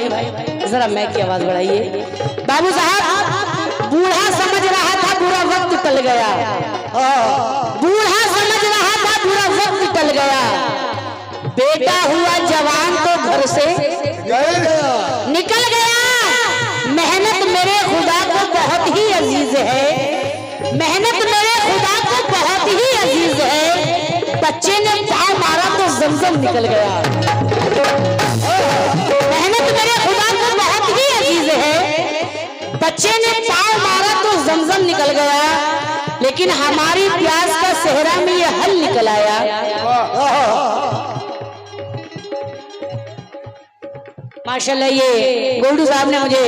जरा मैं की आवाज बढ़ाइए। बाबू साहब, बूढ़ा समझ रहा था बुरा वक्त टल गया, बूढ़ा समझ रहा था बुरा वक्त टल गया, बेटा हुआ जवान तो घर से निकल गया। मेहनत मेरे खुदा को बहुत ही अजीज है, मेहनत मेरे खुदा को बहुत ही अजीज है। बच्चे ने पाँव मारा तो जमजम निकल गया। मेहनत मेरे खुदा को बहुत ही अजीज है, बच्चे ने पाँव मारा तो जमजम निकल गया। लेकिन हमारी प्यास का सेहरा में ये हल निकल आया। माशाल्लाह, ये गोल्डू साहब ने मुझे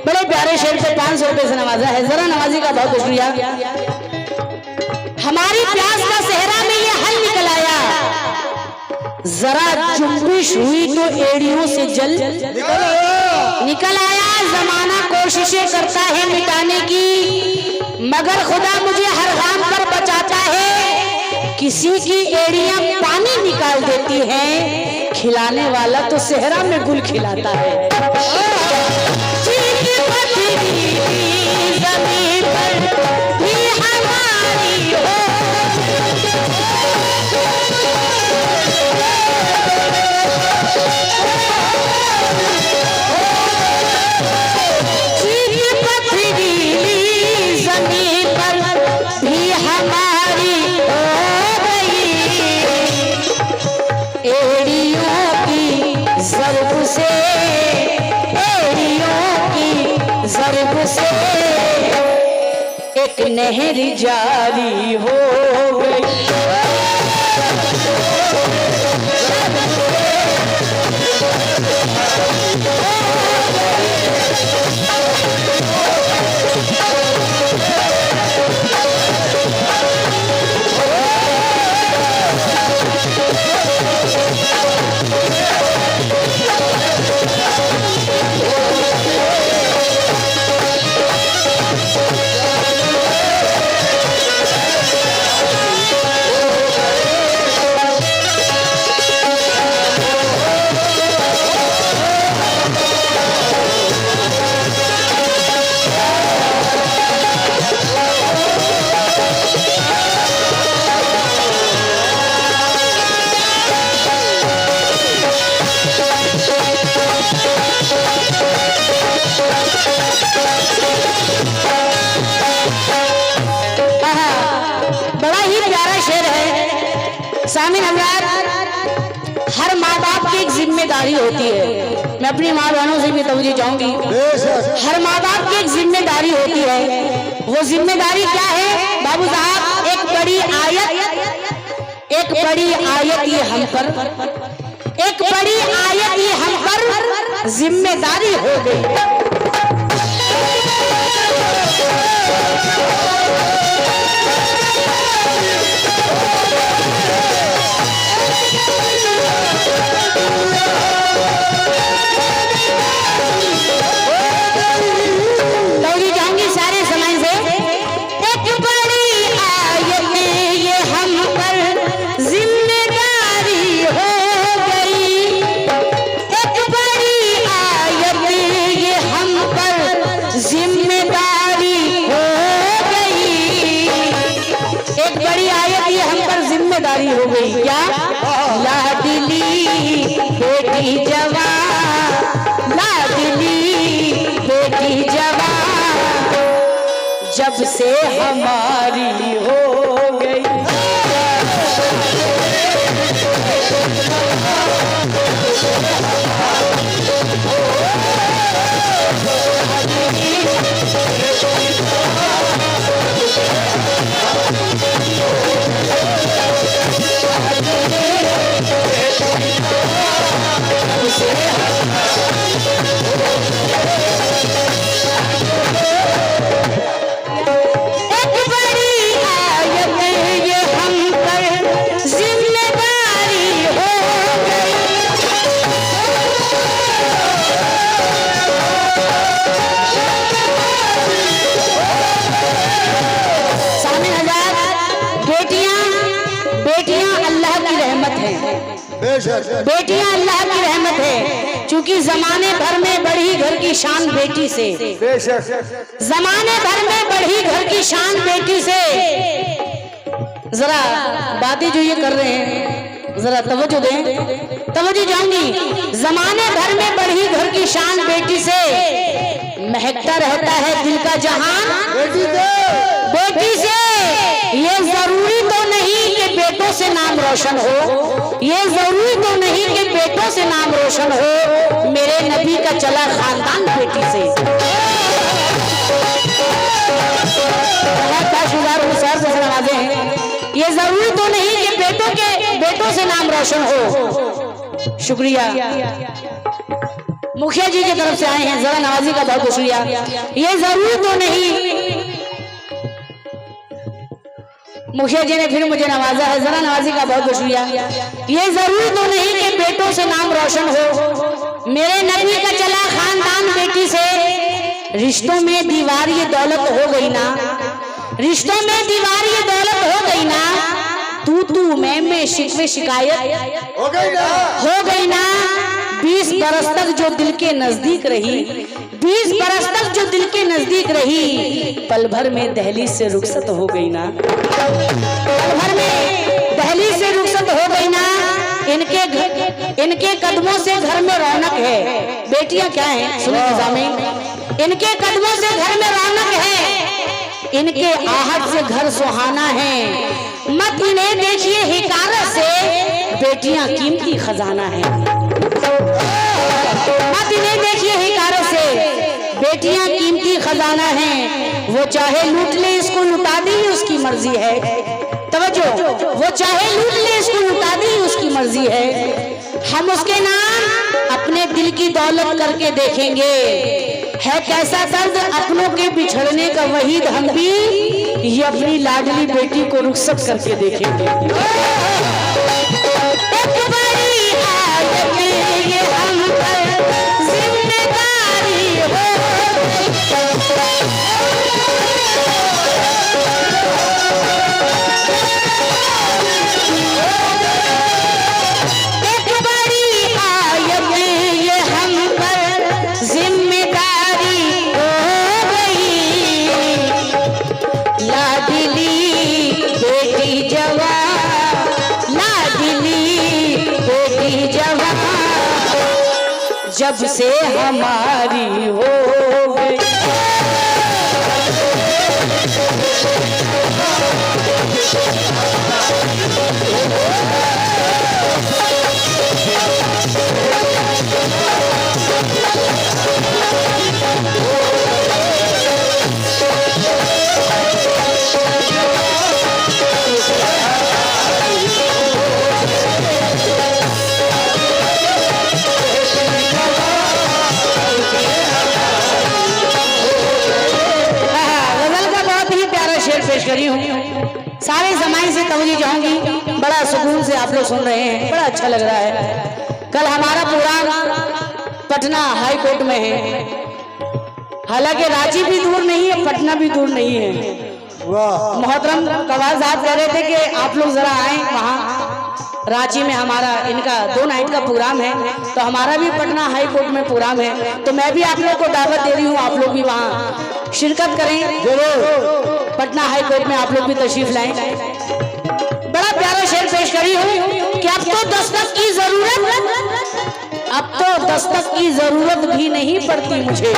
बड़े प्यारे शेर से 500 रुपए से नवाजा है। जरा नवाजी का बहुत शुक्रिया। हमारी प्यास का सेहरा में ये हल निकल आया। जरा जुम्बिश हुई तो एड़ियों से जल निकल आया। जमाना कोशिशें करता है मिटाने की, मगर खुदा मुझे हर गाम पर बचाता है। किसी की एड़ियां पानी निकाल देती हैं, खिलाने वाला तो सेहरा में गुल खिलाता है। ज़मीन पर भी हमारी हो, ज़मीन पर भी हमारी हो गई। एड़ियों की ज़र्ब से, एड़ियों की ज़र्ब से एक नहर जारी हो गई। सामिन हज़रात, हर माँ बाप की एक जिम्मेदारी होती है। मैं अपनी माँ बहनों से भी तवज्जो चाहूंगी, हर माँ बाप की एक जिम्मेदारी होती है। वो जिम्मेदारी क्या है बाबू साहब? एक बड़ी आयत ये हम पर, एक बड़ी आयत ये हम पर जिम्मेदारी हो गई। हो गई क्या? लाडली बेटी जवान, लाडली बेटी जवान जब से हमारी हो गई। एक बड़ी बेटियां अल्लाह की रहमत है, क्योंकि जमाने भर में बढ़ी घर की शान बेटी से, जमाने भर में बढ़ी घर की शान बेटी से। जरा बातें जो ये कर रहे हैं जरा तवज्जो दें, तवज्जो जाऊंगी। जमाने भर में बढ़ी घर की शान बेटी से, महकता रहता है दिल का जहान बेटी से। ये जरूरी तो नहीं कि बेटों से नाम रोशन हो, ये जरूरी तो नहीं कि बेटों से नाम रोशन हो, मेरे नबी का चला खानदान बेटी से। ये जरूरी तो नहीं कि बेटों से नाम रोशन हो। शुक्रिया मुखिया जी की तरफ से आए हैं, जरा नवाजी का बहुत शुक्रिया। ये जरूरी तो नहीं, मुखिया जी ने फिर मुझे नवाजा है, जरा नवाजी का बहुत शुक्रिया। ये जरूरी तो नहीं कि बेटों से नाम रोशन हो, मेरे नबी का चला खानदान बेटी से। रिश्तों में दीवार ये दौलत हो गई ना, रिश्तों में दीवार ये दौलत हो गई ना, तू मैं शिकवे शिकायत हो गई ना। 20 बरस तक जो दिल के नजदीक रही, 20 बरस तक जो दिल के नजदीक रही, पल भर में दहलीज से रुखसत हो गई ना, पल भर में दहलीज से रुखसत हो गई ना। इनके कदमों से घर में रौनक है। बेटियां क्या हैं सुनो ज़ामीन, इनके कदमों से घर में रौनक है, इनके आहट से घर सुहाना है। मत इन्हें देखिए हिकारत से, बेटियां कीमती खजाना है। मत इन्हें देखिए हिकारत से, बेटियां कीमती खजाना है। वो चाहे लूट ले इसको लुटा दी उसकी मर्जी है, तवज्जो, वो चाहे लूट ले इसको लुटा दी उसकी मर्जी है। हम उसके नाम अपने दिल की दौलत करके देखेंगे। है कैसा दर्द अपनों के बिछड़ने का वहीद, हम भी ये अपनी लाडली बेटी को रुखसत करके देखेंगे। एक बड़ी आदत ये हम पर जिम्मेदारी हो, एक बड़ी आयत ये हम पर जिम्मेदारी हो गई। लाडली बेटी जवान, लाडली बेटी जवान, जब से हमारी हो गई। करी हूँ, सारे ज़माने से तवज्जो चाहूंगी। बड़ा सुकून से आप लोग सुन रहे हैं, बड़ा अच्छा लग रहा है। कल हमारा प्रोग्राम पटना हाई कोर्ट में है, हालांकि रांची भी दूर नहीं है, पटना भी दूर नहीं है। मोहतरम कवाल साहब कह रहे थे कि आप लोग जरा आए वहाँ रांची में, हमारा इनका 2 नाइट का प्रोग्राम है, तो हमारा भी पटना हाई कोर्ट में प्रोग्राम है, तो मैं भी आप लोग को दावत दे रही हूँ, आप लोग भी वहाँ शिरकत करें जरूर। पटना हाई कोर्ट में आप लोग भी तशरीफ लाएं। बड़ा प्यारा शेर पेश करी हूँ कि अब तो दस्तक की जरूरत, अब तो दस्तक की जरूरत भी नहीं पड़ती मुझे।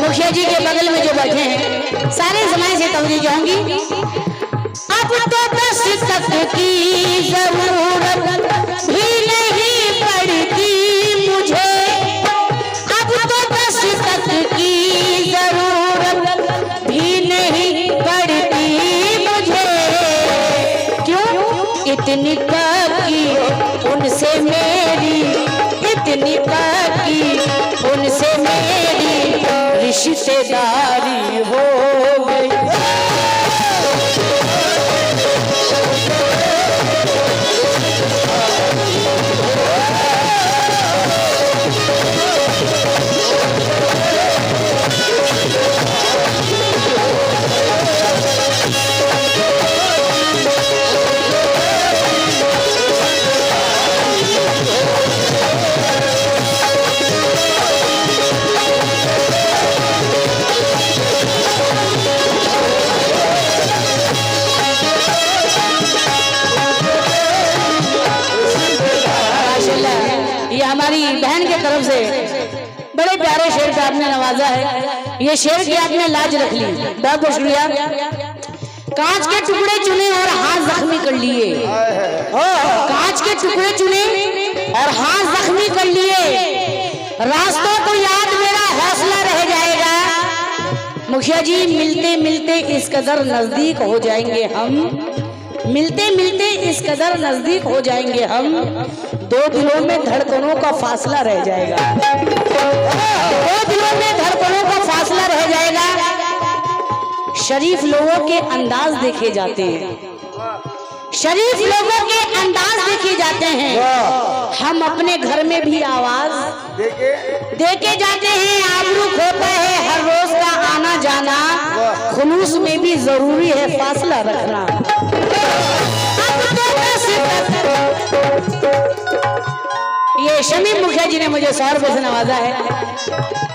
मुखिया जी के बगल में जो बैठे हैं, सारे ज़माने से तवज्जो चाहूंगी। अब तो दस्तक की जरूरत भी नहीं पड़ती मुझे, अब तो दस्तक की जरूरत भी नहीं पड़ती मुझे। क्यों? इतनी पाकी उनसे मेरी, इतनी पाकी उनसे मेरी रिश्तेदारी हो गई। बहन की तरफ से बड़े प्यारे शेर पे आपने नवाजा है। ये शेर की आपने लाज रख ली, बहुत बहुत शुक्रिया। कांच के टुकड़े चुने और हाथ जख्मी कर लिए, कांच के टुकड़े चुने और हाथ जख्मी कर लिए। रास्तों को याद मेरा हौसला रह जाएगा। मुखिया जी मिलते मिलते इस कदर नजदीक हो जाएंगे हम, मिलते मिलते इस कदर नजदीक हो जाएंगे हम, दो दिलों में धड़कनों का फासला रह जाएगा, दो दिलों में धड़कनों का फासला रह जाएगा। शरीफ लोगों के अंदाज देखे जाते हैं, शरीफ लोगों के अंदाज देखे जाते हैं। हम अपने घर में भी आवाज देके जाते हैं। आबरू खोता है हर रोज का आना जाना, खुलूस में भी जरूरी है फासला रखना। ये शमीम मुखिया जी ने मुझे 100 रुपए से नवाजा है।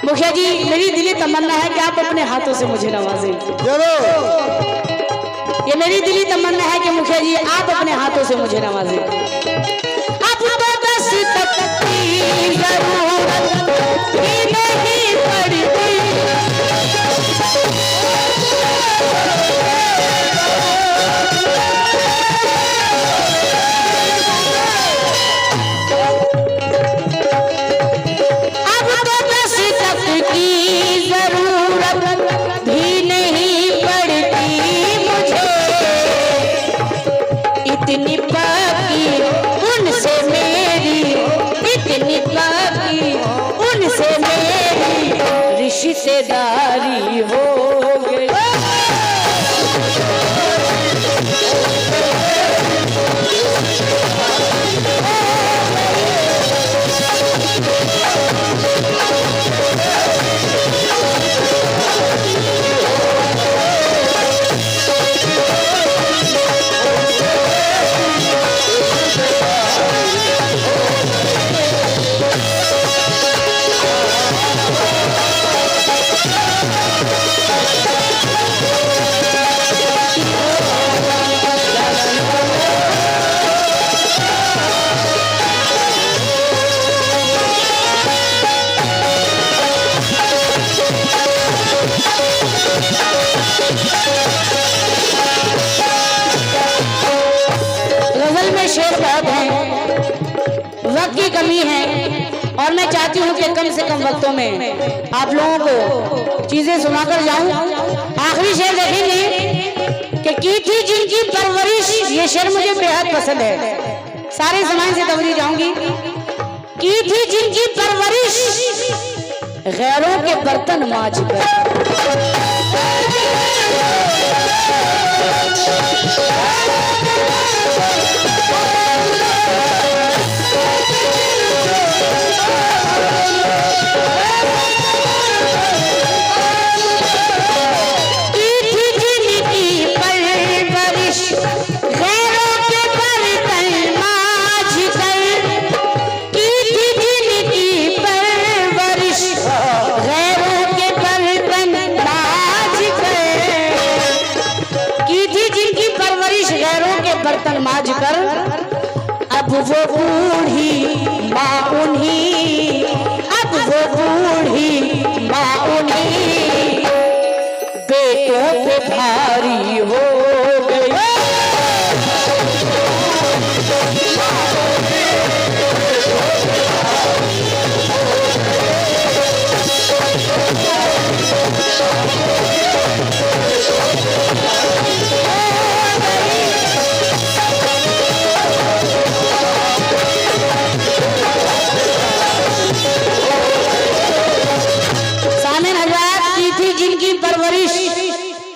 मुखिया जी मेरी दिली तमन्ना है कि आप अपने हाथों से मुझे नवाजें। ये मेरी दिली तमन्ना है कि मुखिया जी आप अपने हाथों से मुझे नवाजें। अब तो बस तक की जरूरत ही नहीं पड़ती, अब तो बस तक की जरूरत भी नहीं पड़ती मुझे। इतनी पाकी उनसे मेरी, इतनी पाकी उनसे मेरी रिश्तेदारी हो गई। गजल में शेर बहुत है, वक्त की कमी है और मैं चाहती हूँ कि कम से कम वक्तों में आप लोगों को चीजें सुनाकर जाऊं। आखिरी शेर देखेंगे कि की थी जिनकी परवरिश, ये शेर मुझे बेहद पसंद है, सारे ज़माने से तवरी जाऊंगी। की थी जिनकी परवरिश गैरों के बर्तन मांझ कर, बर्तन मांझ कर। अब वो बूढ़ी माँ उन्हीं, अब वो बूढ़ी माँ उन्हीं बेटों पे भारी हो गई।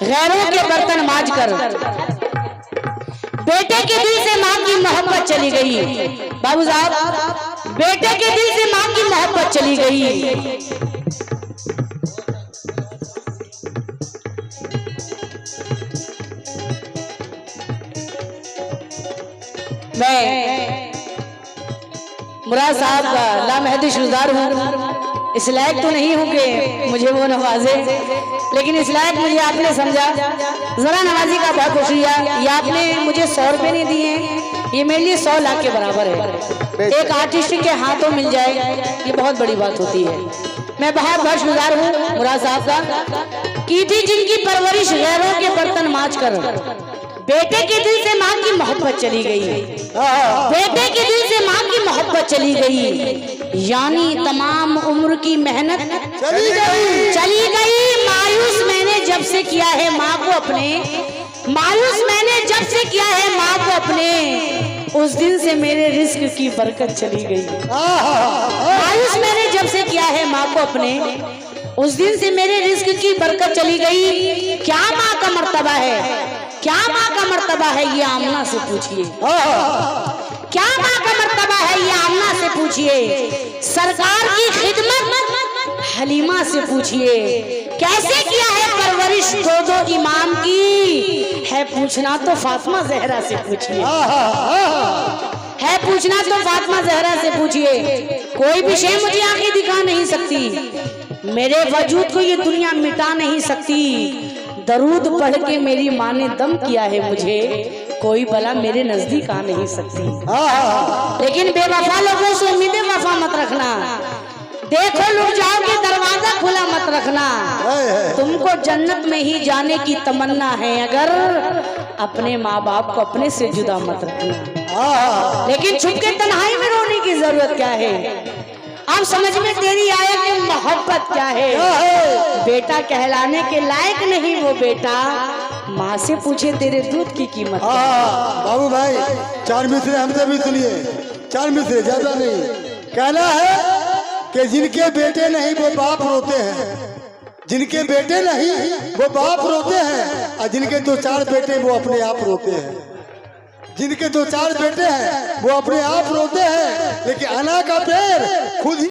गैरों के बर्तन मांझ कर बेटे के दिल से मां की मोहब्बत चली गई। बाबू साहब बेटे के दिल से मां की मोहब्बत चली गई। मैं मुराद साहब का लामहदी शुज़दार हूँ। इस लायक तो नहीं हूँ कि मुझे वो नवाजे, लेकिन इस लायक मुझे आपने समझा। जरा नवाजी का बहुत शुक्रिया। ये आपने मुझे 100 रुपये नहीं दिए, ये मेरे लिए 100 लाख के बराबर है। एक आर्टिस्ट के हाथों मिल जाए ये बहुत बड़ी बात होती है। मैं बहुत शुक्रगुजार हूँ मुराद साहब का। की थी जिनकी परवरिश गैरों के बर्तन मांज कर, बेटे के दिल से माँ की मोहब्बत चली गई, बेटे के दिल से माँ की मोहब्बत चली गई, यानी तमाम उम्र की मेहनत चली गई। मायूस मैंने जब से किया है माँ को अपने, मायूस मैंने जब से किया है माँ को अपने, उस दिन से मेरे रिस्क की बरकत चली गई। मायूस मैंने जब से किया है माँ को अपने, उस दिन से मेरे रिस्क की बरकत चली गई। क्या माँ का मर्तबा है, क्या माँ का मर्तबा है ये आमना से पूछिए, क्या माँ का मर्तबा है ये आमना से पूछिए, सरकार की खिदमत हलीमा से पूछिए, कैसे किया है परवरिश दो इमाम की, है पूछना तो फातिमा जहरा से पूछिए, है पूछना तो फातिमा जहरा से पूछिए। कोई भी शे मुझे आंखें दिखा नहीं सकती, मेरे वजूद को ये दुनिया मिटा नहीं सकती, दरूद पढ़ के मेरी माँ ने दम किया है मुझे, कोई भला मेरे नजदीक आ नहीं सकती। लेकिन बेवफा लोगों से उम्मीदें वफा मत रखना, देखो लुट जाओगे दरवाजा खुला मत रखना, तुमको जन्नत में ही जाने की तमन्ना है अगर अपने माँ बाप को अपने से जुदा मत रखना। लेकिन छुप के तन्हाई में रोने की जरूरत क्या है, अब समझ में तेरी आया कि मोहब्बत क्या है। बेटा कहलाने के लायक नहीं वो बेटा, माँ से पूछे तेरे दूध की कीमत। बाबू भाई 4 मिसरे हमसे भी सुनिए, 4 मिसरे ज्यादा नहीं। कहना है कि जिनके बेटे नहीं वो बाप रोते हैं, जिनके बेटे नहीं वो बाप रोते हैं, और जिनके 2-4 बेटे वो अपने आप रोते हैं। जिनके 2-4 बेटे हैं वो अपने आप रोते हैं, लेकिन अना का पेड़ खुद ही